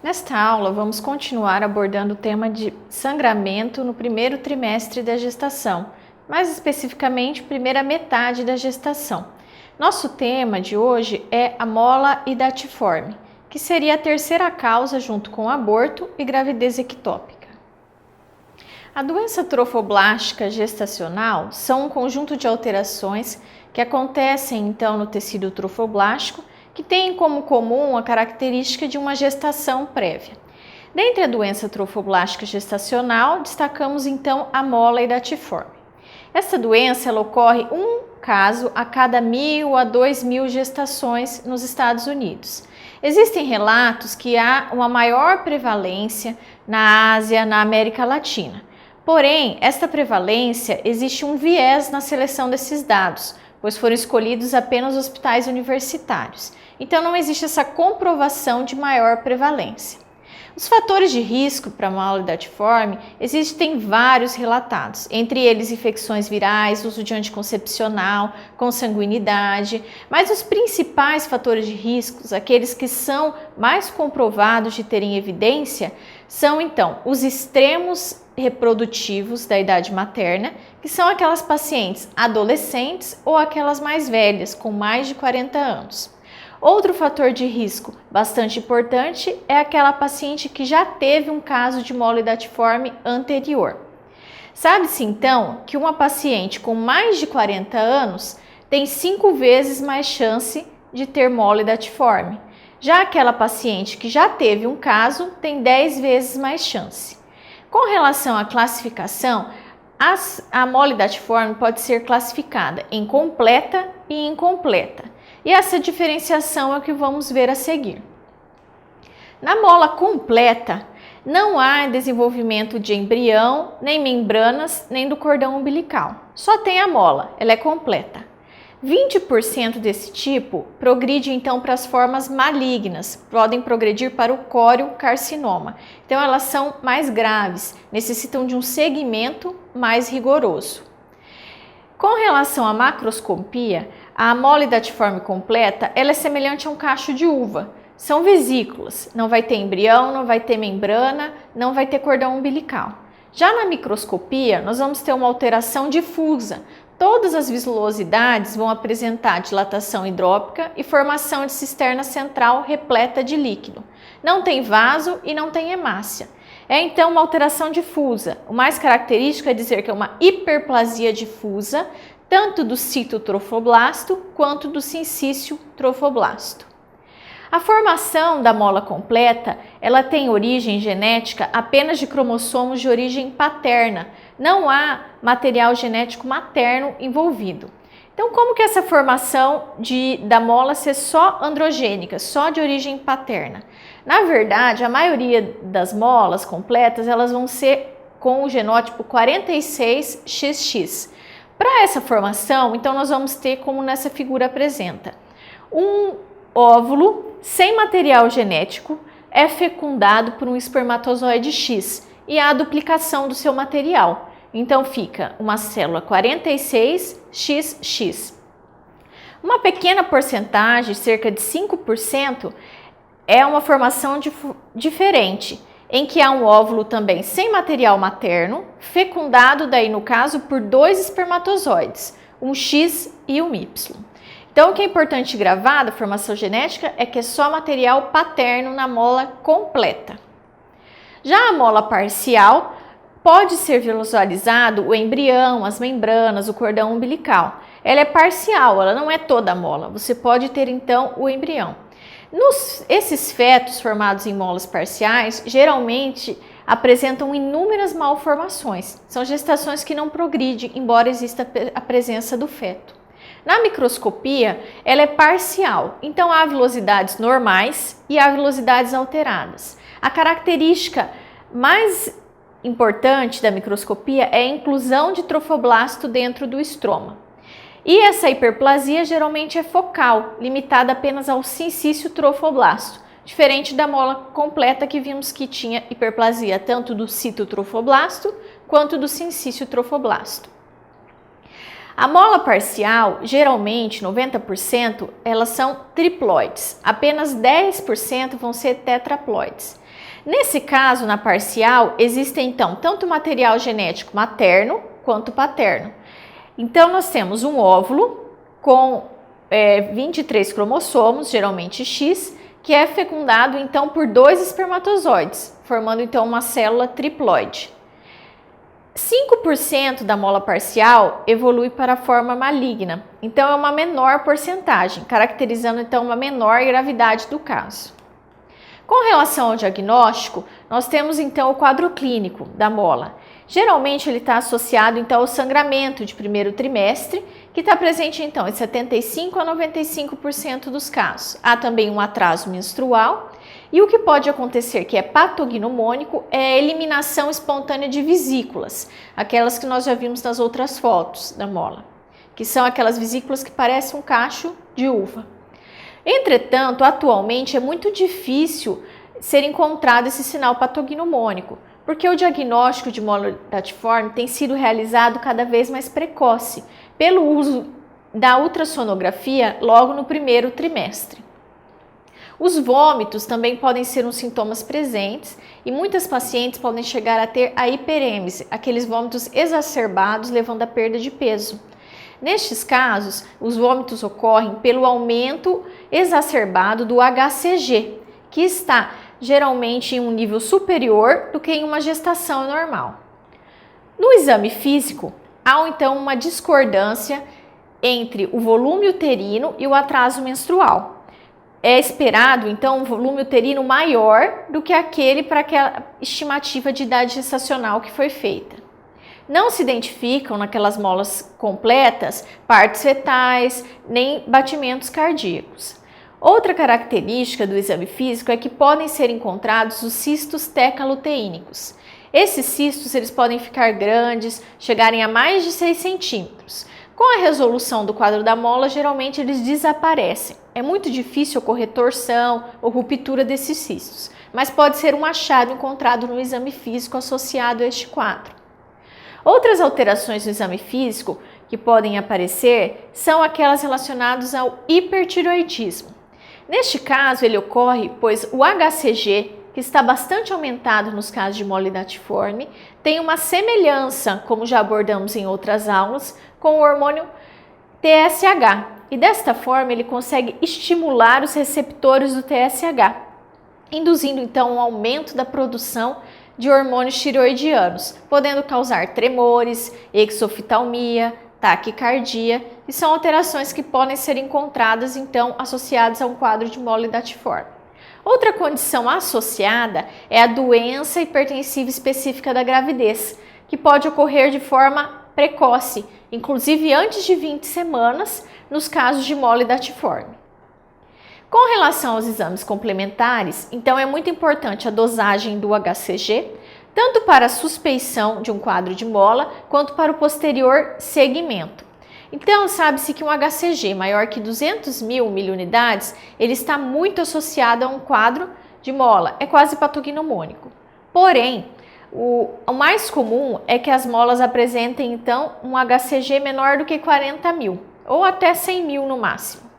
Nesta aula, vamos continuar abordando o tema de sangramento no primeiro trimestre da gestação, mais especificamente, primeira metade da gestação. Nosso tema de hoje é a mola hidatiforme, que seria a terceira causa junto com o aborto e gravidez ectópica. A doença trofoblástica gestacional são um conjunto de alterações que acontecem então no tecido trofoblástico, que tem como comum a característica de uma gestação prévia. Dentre a doença trofoblástica gestacional, destacamos então a mola hidatiforme. Essa doença ela ocorre um caso a cada 1.000 a 2.000 gestações nos Estados Unidos. Existem relatos que há uma maior prevalência na Ásia, na América Latina. Porém, esta prevalência existe um viés na seleção desses dados, pois foram escolhidos apenas hospitais universitários. Então, não existe essa comprovação de maior prevalência. Os fatores de risco para a mola hidatiforme existem vários relatados, entre eles infecções virais, uso de anticoncepcional, consanguinidade, mas os principais fatores de risco, aqueles que são mais comprovados de terem evidência, são então os extremos reprodutivos da idade materna, que são aquelas pacientes adolescentes ou aquelas mais velhas, com mais de 40 anos. Outro fator de risco bastante importante é aquela paciente que já teve um caso de mola hidatiforme anterior. Sabe-se então que uma paciente com mais de 40 anos tem 5 vezes mais chance de ter mola hidatiforme. Já aquela paciente que já teve um caso tem 10 vezes mais chance. Com relação à classificação, a mola hidatiforme pode ser classificada em completa e incompleta. E essa diferenciação é o que vamos ver a seguir. Na mola completa, não há desenvolvimento de embrião, nem membranas, nem do cordão umbilical. Só tem a mola, ela é completa. 20% desse tipo progride então para as formas malignas, podem progredir para o coriocarcinoma. Então elas são mais graves, necessitam de um segmento mais rigoroso. Com relação à macroscopia, a mola hidatiforme completa ela é semelhante a um cacho de uva. São vesículas, não vai ter embrião, não vai ter membrana, não vai ter cordão umbilical. Já na microscopia, nós vamos ter uma alteração difusa. Todas as vilosidades vão apresentar dilatação hidrópica e formação de cisterna central repleta de líquido. Não tem vaso e não tem hemácia. É então uma alteração difusa. O mais característico é dizer que é uma hiperplasia difusa, tanto do citotrofoblasto quanto do sincício trofoblasto. A formação da mola completa, ela tem origem genética apenas de cromossomos de origem paterna. Não há material genético materno envolvido. Então, como que essa formação da mola ser só androgênica, só de origem paterna? Na verdade, a maioria das molas completas, elas vão ser com o genótipo 46XX. Para essa formação, então nós vamos ter, como nessa figura apresenta, um óvulo sem material genético é fecundado por um espermatozoide X e há a duplicação do seu material. Então fica uma célula 46XX. Uma pequena porcentagem, cerca de 5%, é uma formação diferente, em que há um óvulo também sem material materno, fecundado daí no caso por 2 espermatozoides, um X e um Y. Então o que é importante gravar da formação genética é que é só material paterno na mola completa. Já a mola parcial pode ser visualizado o embrião, as membranas, o cordão umbilical. Ela é parcial, ela não é toda a mola. Você pode ter então o embrião. Esses fetos formados em molas parciais geralmente apresentam inúmeras malformações. São gestações que não progridem, embora exista a presença do feto. Na microscopia, ela é parcial, então há velocidades normais e há velocidades alteradas. A característica mais importante da microscopia é a inclusão de trofoblasto dentro do estroma. E essa hiperplasia geralmente é focal, limitada apenas ao sincício trofoblasto, diferente da mola completa que vimos que tinha hiperplasia tanto do citotrofoblasto quanto do sincício trofoblasto. A mola parcial, geralmente 90%, elas são triploides, apenas 10% vão ser tetraploides. Nesse caso, na parcial, existe então tanto material genético materno quanto paterno. Então, nós temos um óvulo com 23 cromossomos, geralmente X, que é fecundado então por 2 espermatozoides, formando então uma célula triploide. 5% da mola parcial evolui para a forma maligna, então é uma menor porcentagem, caracterizando então uma menor gravidade do caso. Com relação ao diagnóstico, nós temos então o quadro clínico da mola. Geralmente ele está associado então ao sangramento de primeiro trimestre, que está presente então em 75 a 95% dos casos. Há também um atraso menstrual e o que pode acontecer que é patognomônico é a eliminação espontânea de vesículas, aquelas que nós já vimos nas outras fotos da mola, que são aquelas vesículas que parecem um cacho de uva. Entretanto, atualmente é muito difícil ser encontrado esse sinal patognomônico, porque o diagnóstico de mola datiforme tem sido realizado cada vez mais precoce, pelo uso da ultrassonografia logo no primeiro trimestre. Os vômitos também podem ser uns sintomas presentes e muitas pacientes podem chegar a ter a hiperêmese, aqueles vômitos exacerbados levando à perda de peso. Nestes casos, os vômitos ocorrem pelo aumento exacerbado do HCG, que está geralmente em um nível superior do que em uma gestação normal. No exame físico, há então uma discordância entre o volume uterino e o atraso menstrual. É esperado então um volume uterino maior do que aquele para aquela estimativa de idade gestacional que foi feita. Não se identificam naquelas molas completas partes fetais nem batimentos cardíacos. Outra característica do exame físico é que podem ser encontrados os cistos tecaloteínicos. Esses cistos eles podem ficar grandes, chegarem a mais de 6 centímetros. Com a resolução do quadro da mola, geralmente eles desaparecem. É muito difícil ocorrer torção ou ruptura desses cistos, mas pode ser um achado encontrado no exame físico associado a este quadro. Outras alterações no exame físico que podem aparecer são aquelas relacionadas ao hipertireoidismo. Neste caso, ele ocorre pois o HCG, que está bastante aumentado nos casos de mola datiforme, tem uma semelhança, como já abordamos em outras aulas, com o hormônio TSH. E desta forma, ele consegue estimular os receptores do TSH, induzindo então um aumento da produção de hormônios tireoidianos, podendo causar tremores, exoftalmia, taquicardia, e são alterações que podem ser encontradas então associadas a um quadro de mola datiforme. Outra condição associada é a doença hipertensiva específica da gravidez, que pode ocorrer de forma precoce, inclusive antes de 20 semanas, nos casos de mola datiforme. Com relação aos exames complementares, então é muito importante a dosagem do HCG, tanto para a suspeição de um quadro de mola, quanto para o posterior segmento. Então, sabe-se que um HCG maior que 200 mil miliunidades, ele está muito associado a um quadro de mola, é quase patognomônico. Porém, o mais comum é que as molas apresentem, então, um HCG menor do que 40 mil, ou até 100 mil no máximo.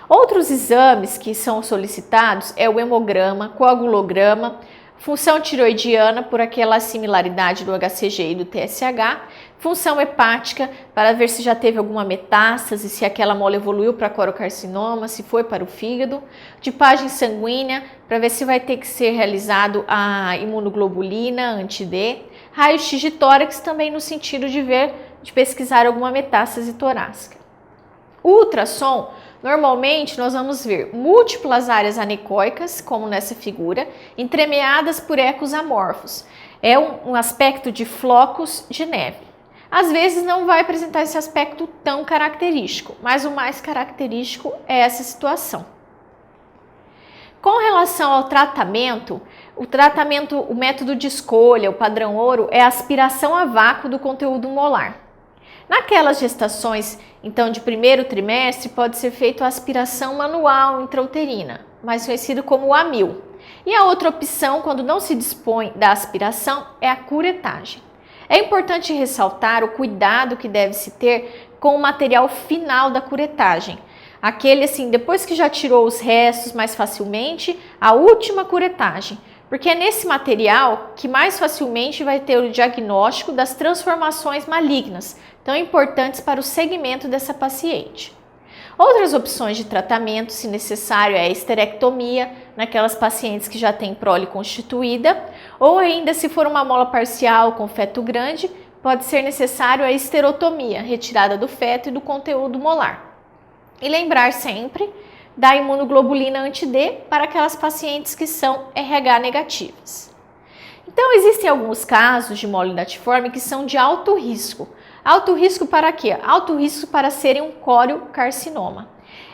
Outros exames que são solicitados é o hemograma, coagulograma, função tiroidiana por aquela similaridade do HCG e do TSH, função hepática para ver se já teve alguma metástase, se aquela mola evoluiu para corocarcinoma, se foi para o fígado, tipagem sanguínea para ver se vai ter que ser realizado a imunoglobulina anti-D, raio-x de tórax também no sentido de pesquisar alguma metástase torácica. O ultrassom, normalmente nós vamos ver múltiplas áreas anecoicas, como nessa figura, entremeadas por ecos amorfos. É um aspecto de flocos de neve. Às vezes não vai apresentar esse aspecto tão característico, mas o mais característico é essa situação. Com relação ao tratamento, o método de escolha, o padrão ouro, é a aspiração a vácuo do conteúdo molar. Naquelas gestações, então, de primeiro trimestre, pode ser feita a aspiração manual intrauterina, mais conhecido como o AMIL. E a outra opção, quando não se dispõe da aspiração, é a curetagem. É importante ressaltar o cuidado que deve-se ter com o material final da curetagem. Aquele, assim, depois que já tirou os restos mais facilmente, a última curetagem, porque é nesse material que mais facilmente vai ter o diagnóstico das transformações malignas, tão importantes para o segmento dessa paciente. Outras opções de tratamento, se necessário, é a esterectomia, naquelas pacientes que já têm prole constituída, ou ainda se for uma mola parcial com feto grande, pode ser necessário a esterotomia, retirada do feto e do conteúdo molar. E lembrar sempre da imunoglobulina anti-D para aquelas pacientes que são RH negativas. Então, existem alguns casos de mole datiforme que são de alto risco. Alto risco para quê? Alto risco para serem um coriocarcinoma.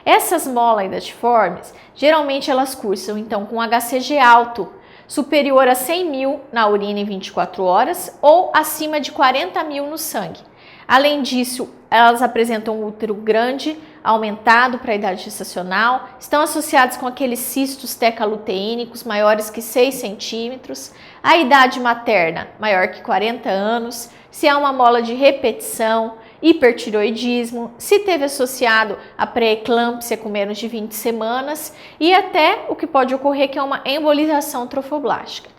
Essas molas datiformes, geralmente elas cursam então com HCG alto, superior a 100 mil na urina em 24 horas ou acima de 40 mil no sangue. Além disso, elas apresentam um útero grande, aumentado para a idade gestacional, estão associadas com aqueles cistos tecaluteínicos maiores que 6 centímetros, a idade materna maior que 40 anos, se há uma mola de repetição, hipertiroidismo, se teve associado a pré-eclâmpsia com menos de 20 semanas e até o que pode ocorrer que é uma embolização trofoblástica.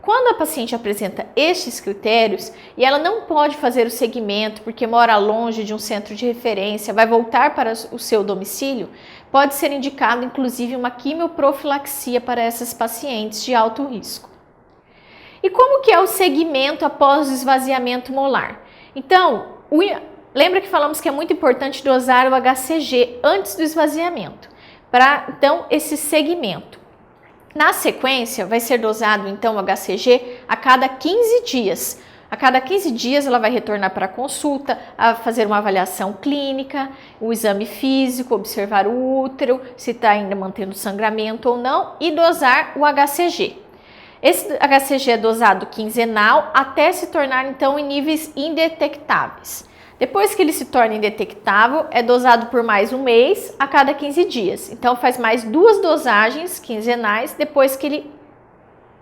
Quando a paciente apresenta estes critérios e ela não pode fazer o segmento porque mora longe de um centro de referência, vai voltar para o seu domicílio, pode ser indicado inclusive uma quimioprofilaxia para essas pacientes de alto risco. E como que é o segmento após o esvaziamento molar? Então, lembra que falamos que é muito importante dosar o HCG antes do esvaziamento, para então esse segmento. Na sequência, vai ser dosado então o HCG a cada 15 dias. A cada 15 dias ela vai retornar para a consulta, a fazer uma avaliação clínica, o exame físico, observar o útero, se está ainda mantendo sangramento ou não e dosar o HCG. Esse HCG é dosado quinzenal até se tornar então em níveis indetectáveis. Depois que ele se torna indetectável, é dosado por mais um mês a cada 15 dias. Então faz mais 2 dosagens quinzenais depois que ele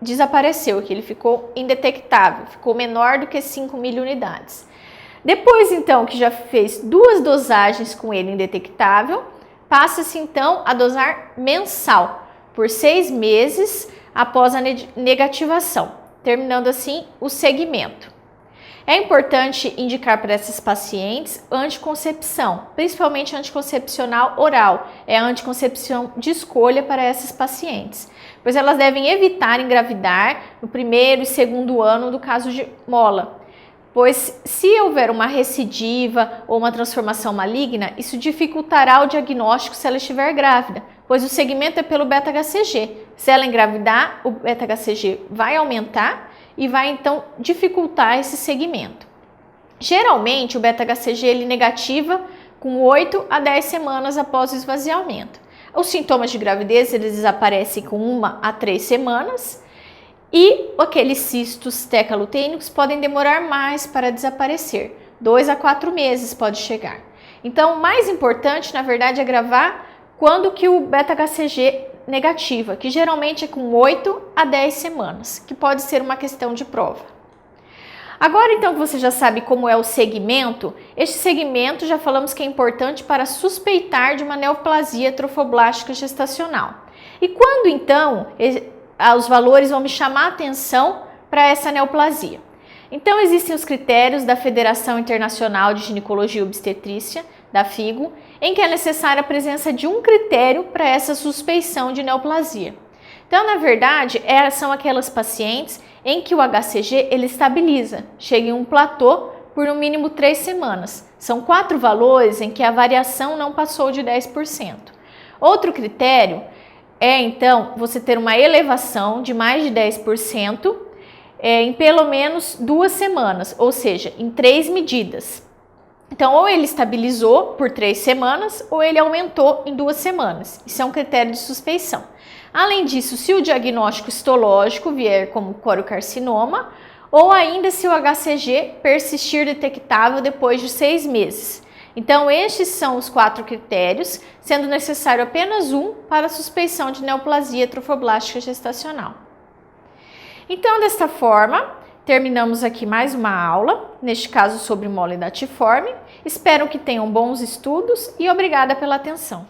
desapareceu, que ele ficou indetectável, ficou menor do que 5 mil unidades. Depois então que já fez 2 dosagens com ele indetectável, passa-se então a dosar mensal por 6 meses após a negativação, terminando assim o segmento. É importante indicar para essas pacientes anticoncepção, principalmente anticoncepcional oral, é a anticoncepção de escolha para essas pacientes, pois elas devem evitar engravidar no primeiro e segundo ano do caso de mola, pois se houver uma recidiva ou uma transformação maligna, isso dificultará o diagnóstico se ela estiver grávida, pois o segmento é pelo beta-HCG. Se ela engravidar, o beta-HCG vai aumentar e vai então dificultar esse segmento. Geralmente o beta-HCG ele negativa com 8 a 10 semanas após o esvaziamento. Os sintomas de gravidez eles desaparecem com 1 a 3 semanas e aqueles cistos tecaluteínicos podem demorar mais para desaparecer, 2 a 4 meses pode chegar. Então o mais importante na verdade é gravar quando que o beta-HCG negativa, que geralmente é com 8 a 10 semanas, que pode ser uma questão de prova. Agora então que você já sabe como é o segmento, este segmento já falamos que é importante para suspeitar de uma neoplasia trofoblástica gestacional. E quando então os valores vão me chamar a atenção para essa neoplasia? Então existem os critérios da Federação Internacional de Ginecologia e Obstetrícia, da FIGO, em que é necessária a presença de um critério para essa suspeição de neoplasia. Então, na verdade, são aquelas pacientes em que o HCG ele estabiliza, chega em um platô por no mínimo 3 semanas. São 4 valores em que a variação não passou de 10%. Outro critério é, então, você ter uma elevação de mais de 10% em pelo menos 2 semanas, ou seja, em 3 medidas. Então, ou ele estabilizou por 3 semanas, ou ele aumentou em 2 semanas. Isso é um critério de suspeição. Além disso, se o diagnóstico histológico vier como coriocarcinoma, ou ainda se o HCG persistir detectável depois de 6 meses. Então, estes são os 4 critérios, sendo necessário apenas um para a suspeição de neoplasia trofoblástica gestacional. Então, desta forma, terminamos aqui mais uma aula, neste caso sobre mole datiforme. Espero que tenham bons estudos e obrigada pela atenção.